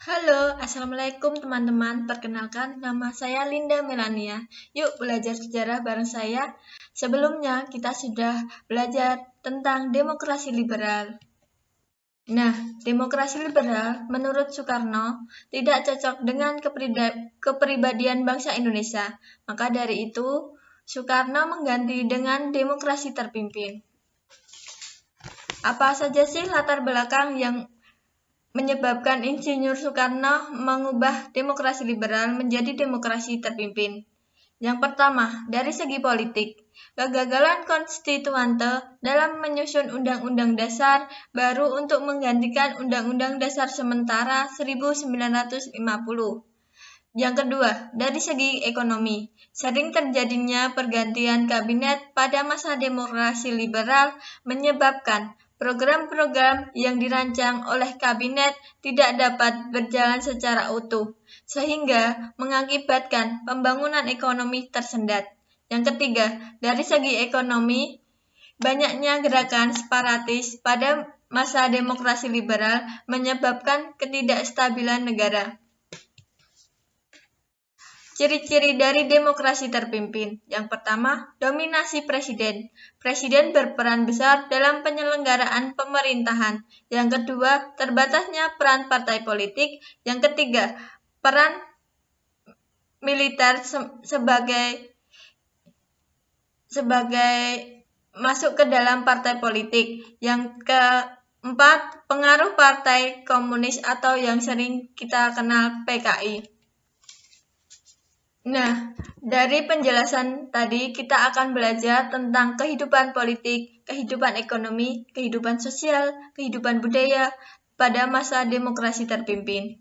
Halo, Assalamualaikum teman-teman. Perkenalkan, nama saya Linda Melania. Yuk belajar sejarah bareng saya. Sebelumnya, kita sudah belajar tentang demokrasi liberal. Nah, demokrasi liberal menurut Soekarno tidak cocok dengan kepribadian bangsa Indonesia. Maka dari itu, Soekarno mengganti dengan demokrasi terpimpin. Apa saja sih latar belakang yang menyebabkan Insinyur Soekarno mengubah demokrasi liberal menjadi demokrasi terpimpin? Yang pertama, dari segi politik, kegagalan konstituante dalam menyusun Undang-Undang Dasar baru untuk menggantikan Undang-Undang Dasar sementara 1950. Yang kedua, dari segi ekonomi, sering terjadinya pergantian kabinet pada masa demokrasi liberal menyebabkan program-program yang dirancang oleh kabinet tidak dapat berjalan secara utuh, sehingga mengakibatkan pembangunan ekonomi tersendat. Yang ketiga, dari segi ekonomi, banyaknya gerakan separatis pada masa demokrasi liberal menyebabkan ketidakstabilan negara. Ciri-ciri dari demokrasi terpimpin. Yang pertama, dominasi presiden. Presiden berperan besar dalam penyelenggaraan pemerintahan. Yang kedua, terbatasnya peran partai politik. Yang ketiga, peran militer sebagai masuk ke dalam partai politik. Yang keempat, pengaruh partai komunis atau yang sering kita kenal PKI. Nah, dari penjelasan tadi kita akan belajar tentang kehidupan politik, kehidupan ekonomi, kehidupan sosial, kehidupan budaya pada masa demokrasi terpimpin.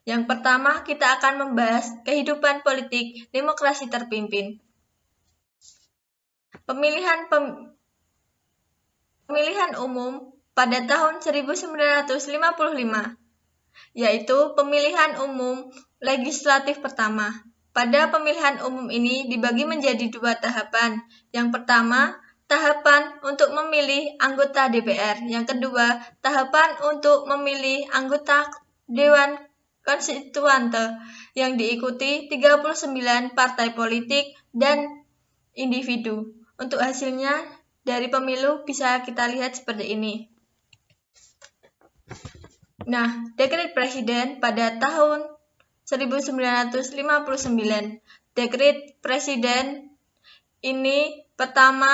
Yang pertama, kita akan membahas kehidupan politik demokrasi terpimpin. Pemilihan umum pada tahun 1955, yaitu pemilihan umum legislatif pertama. Pada pemilihan umum ini dibagi menjadi dua tahapan. Yang pertama, tahapan untuk memilih anggota DPR. Yang kedua, tahapan untuk memilih anggota Dewan Konstituante yang diikuti 39 partai politik dan individu. Untuk hasilnya dari pemilu bisa kita lihat seperti ini. Nah, dekret presiden pada tahun 1959. Dekret presiden ini pertama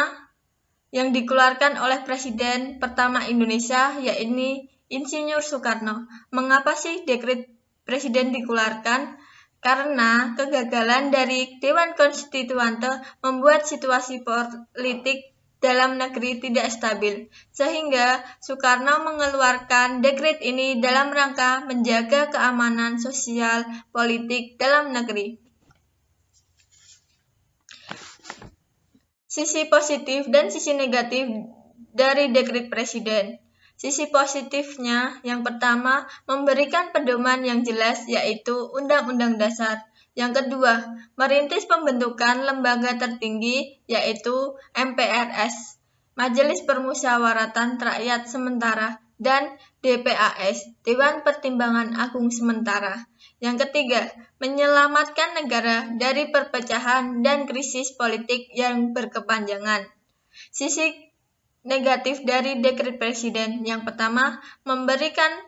yang dikeluarkan oleh presiden pertama Indonesia, yaitu Insinyur Soekarno. Mengapa sih dekret presiden dikeluarkan? Karena kegagalan dari Dewan Konstituante membuat situasi politik dalam negeri tidak stabil, sehingga Soekarno mengeluarkan dekret ini dalam rangka menjaga keamanan sosial politik dalam negeri. Sisi positif dan sisi negatif dari dekret presiden. Sisi positifnya, yang pertama, memberikan pedoman yang jelas, yaitu Undang-Undang Dasar. Yang kedua, merintis pembentukan lembaga tertinggi, yaitu MPRS, Majelis Permusyawaratan Rakyat Sementara, dan DPAS, Dewan Pertimbangan Agung Sementara. Yang ketiga, menyelamatkan negara dari perpecahan dan krisis politik yang berkepanjangan. Sisi negatif dari dekret presiden. Yang pertama, memberikan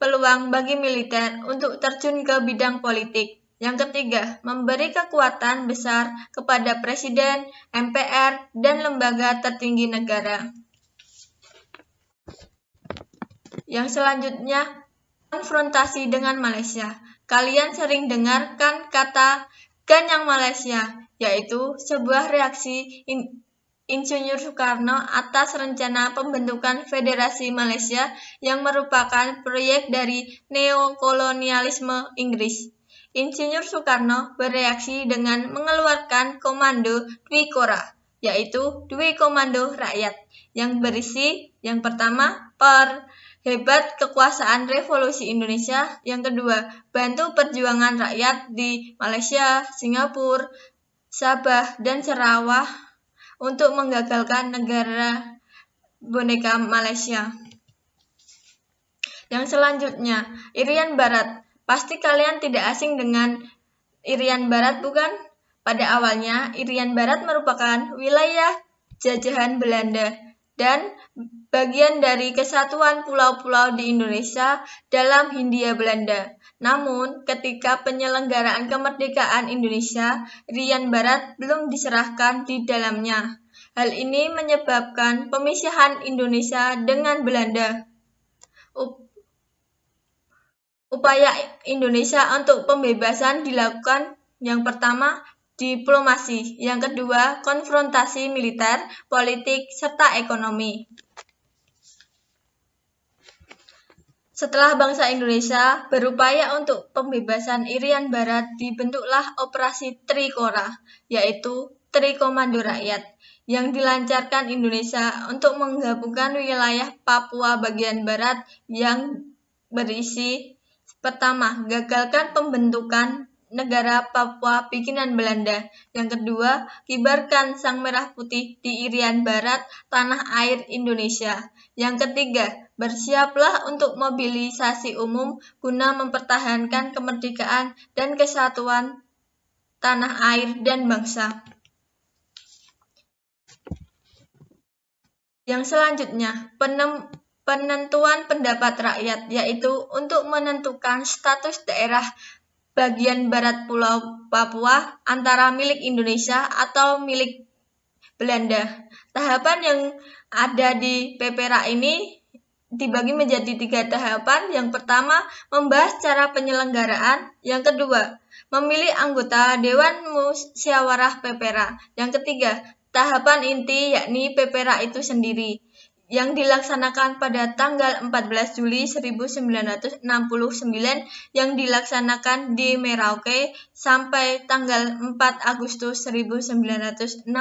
peluang bagi militer untuk terjun ke bidang politik. Yang ketiga, memberi kekuatan besar kepada presiden, MPR, dan lembaga tertinggi negara. Yang selanjutnya, konfrontasi dengan Malaysia. Kalian sering dengarkan kata Ganyang Malaysia, yaitu sebuah reaksi Insinyur Soekarno atas rencana pembentukan Federasi Malaysia yang merupakan proyek dari neokolonialisme Inggris. Insinyur Soekarno bereaksi dengan mengeluarkan Komando Dwi Kora, yaitu Dwi Komando Rakyat, yang berisi yang pertama, perhebat kekuasaan revolusi Indonesia, yang kedua, bantu perjuangan rakyat di Malaysia, Singapura, Sabah, dan Sarawak untuk menggagalkan negara boneka Malaysia. Yang selanjutnya, Irian Barat. Pasti kalian tidak asing dengan Irian Barat, bukan? Pada awalnya, Irian Barat merupakan wilayah jajahan Belanda dan bagian dari kesatuan pulau-pulau di Indonesia dalam Hindia Belanda. Namun, ketika penyelenggaraan kemerdekaan Indonesia, Irian Barat belum diserahkan di dalamnya. Hal ini menyebabkan pemisahan Indonesia dengan Belanda. Upaya Indonesia untuk pembebasan dilakukan yang pertama, diplomasi, yang kedua, konfrontasi militer, politik, serta ekonomi. Setelah bangsa Indonesia berupaya untuk pembebasan Irian Barat, dibentuklah Operasi Trikora, yaitu Tri Komando Rakyat, yang dilancarkan Indonesia untuk menggabungkan wilayah Papua bagian barat yang berisi: pertama, gagalkan pembentukan negara Papua bikinan Belanda. Yang kedua, kibarkan Sang Merah Putih di Irian Barat, tanah air Indonesia. Yang ketiga, bersiaplah untuk mobilisasi umum guna mempertahankan kemerdekaan dan kesatuan tanah air dan bangsa. Yang selanjutnya, penentuan pendapat rakyat, yaitu untuk menentukan status daerah bagian barat Pulau Papua antara milik Indonesia atau milik Belanda. Tahapan yang ada di PPRA ini dibagi menjadi 3 tahapan. Yang pertama, membahas cara penyelenggaraan. Yang kedua, memilih anggota Dewan Musyawarah PPRA. Yang ketiga, tahapan inti, yakni PPRA itu sendiri, yang dilaksanakan pada tanggal 14 Juli 1969 yang dilaksanakan di Merauke sampai tanggal 4 Agustus 1965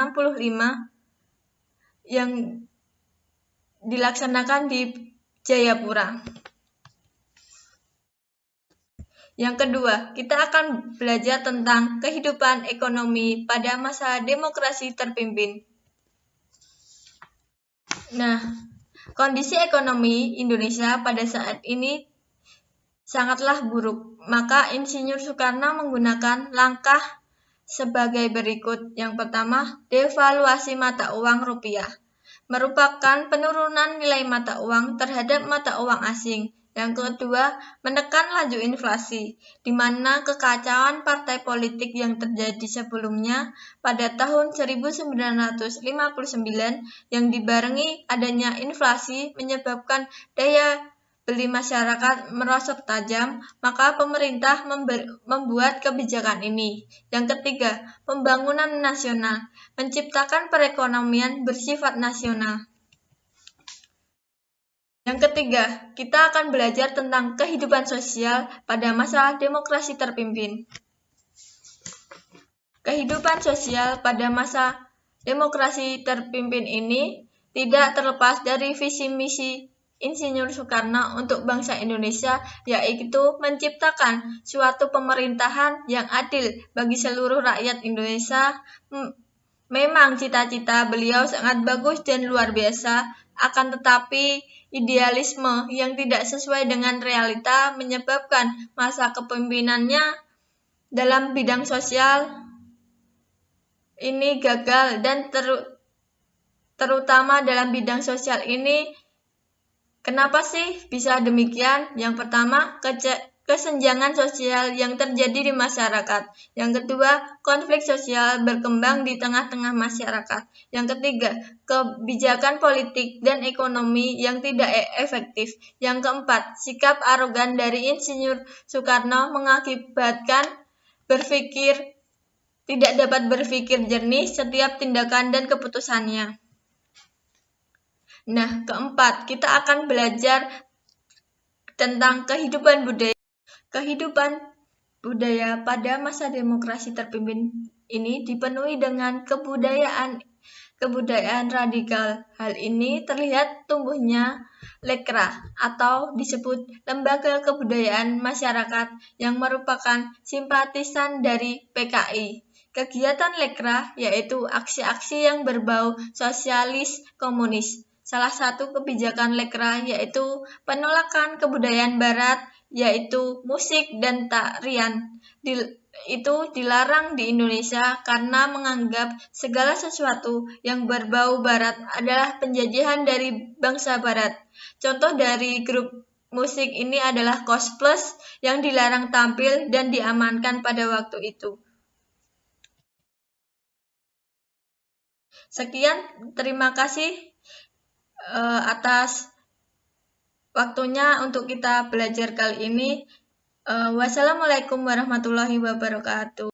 yang dilaksanakan di Jayapura. Yang kedua, kita akan belajar tentang kehidupan ekonomi pada masa demokrasi terpimpin. Nah, kondisi ekonomi Indonesia pada saat ini sangatlah buruk. Maka Insinyur Soekarno menggunakan langkah sebagai berikut. Yang pertama, devaluasi mata uang rupiah, merupakan penurunan nilai mata uang terhadap mata uang asing. Yang kedua, menekan laju inflasi, di mana kekacauan partai politik yang terjadi sebelumnya pada tahun 1959 yang dibarengi adanya inflasi menyebabkan daya beli masyarakat merosot tajam, maka pemerintah membuat kebijakan ini. Yang ketiga, pembangunan nasional, menciptakan perekonomian bersifat nasional. Yang ketiga, kita akan belajar tentang kehidupan sosial pada masa demokrasi terpimpin. Kehidupan sosial pada masa demokrasi terpimpin ini tidak terlepas dari visi misi Insinyur Soekarno untuk bangsa Indonesia, yaitu menciptakan suatu pemerintahan yang adil bagi seluruh rakyat Indonesia. Memang cita-cita beliau sangat bagus dan luar biasa, akan tetapi idealisme yang tidak sesuai dengan realita menyebabkan masa kepemimpinannya dalam bidang sosial ini gagal, dan terutama dalam bidang sosial ini. Kenapa sih bisa demikian? Yang pertama, kesenjangan sosial yang terjadi di masyarakat. Yang kedua, konflik sosial berkembang di tengah-tengah masyarakat. Yang ketiga, kebijakan politik dan ekonomi yang tidak efektif. Yang keempat, sikap arogan dari Insinyur Soekarno mengakibatkan tidak dapat berpikir jernih setiap tindakan dan keputusannya. Nah, keempat, kita akan belajar tentang kehidupan budaya. Kehidupan budaya pada masa demokrasi terpimpin ini dipenuhi dengan kebudayaan radikal. Hal ini terlihat tumbuhnya Lekra atau disebut Lembaga Kebudayaan Masyarakat yang merupakan simpatisan dari PKI. Kegiatan Lekra yaitu aksi-aksi yang berbau sosialis komunis, salah satu kebijakan Lekra yaitu penolakan kebudayaan barat, yaitu musik dan tarian. Itu dilarang di Indonesia karena menganggap segala sesuatu yang berbau barat adalah penjajahan dari bangsa barat. Contoh dari grup musik ini adalah Koes Plus yang dilarang tampil dan diamankan pada waktu itu. Sekian, terima kasih atas waktunya untuk kita belajar kali ini. Wassalamualaikum warahmatullahi wabarakatuh.